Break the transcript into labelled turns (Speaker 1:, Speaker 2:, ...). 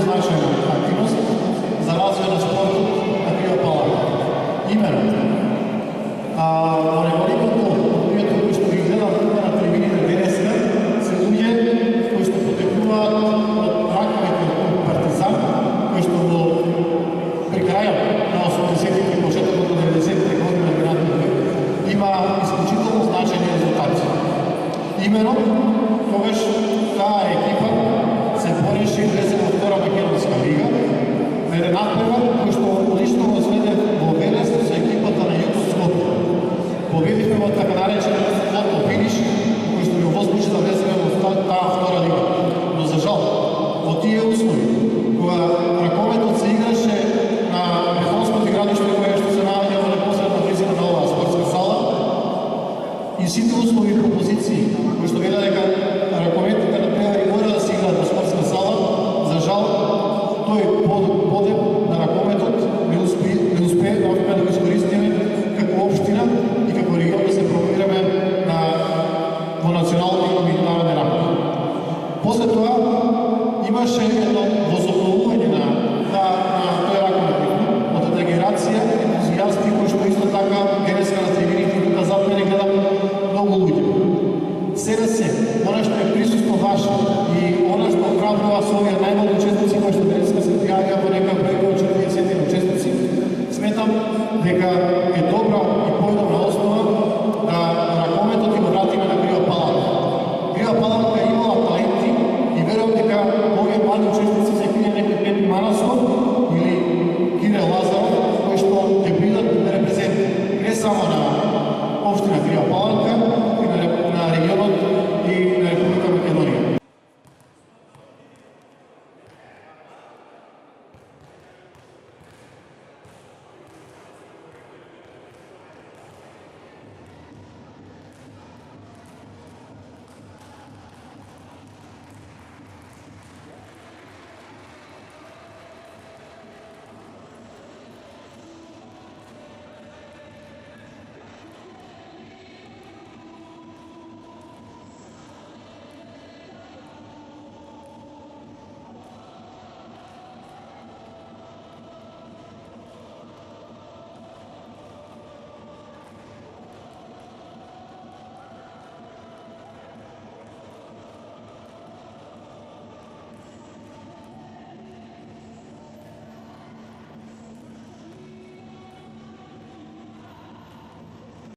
Speaker 1: значајна активност за развој на спортот на Крива Палата. Имено, во неволикото луѓето кои што ги гледам тука на трибините денеска се луѓе кои што потекнуваат од раковите од Партизан, кои што во при крајот на 80-тите и почетокот на 90-тите години на минатиот век има исклучително значајни резултати. Имено, тогаш таа екипа се бореше и влезе во втора македонска лига, на еден надпревар кој што лично го сведе во Велес со екипата на Јутос Скопје. Победивме во така наречениот фото финиш, кој што ни овозможи да влеземе во таа втора лига. Но за жал, во тие услови, кога раковетот се играше на бетонското игралиште кое што се наоѓа во непосредна близина на оваа спортска сала, и сите услови и пропозиции кои што велеа дека раковетите на превари мора да се играат во спортска сала, за жал, тој подем на раковетот не успеавме да го искористиме како општина и како регион да се промовираме во национални и меѓународни рамки. После тоа имаше едно возобновување на тој раковет од една генерација ентузијасти кои што исто така денеска на трибините тука зад мене гледам многу луѓе. Сега се, она што е присуство ваше и она што оправдува со овие најмалку учесници кои што денеска се пријавија во некоја бројка од 40 учесници, сметам дека е добра и појдовна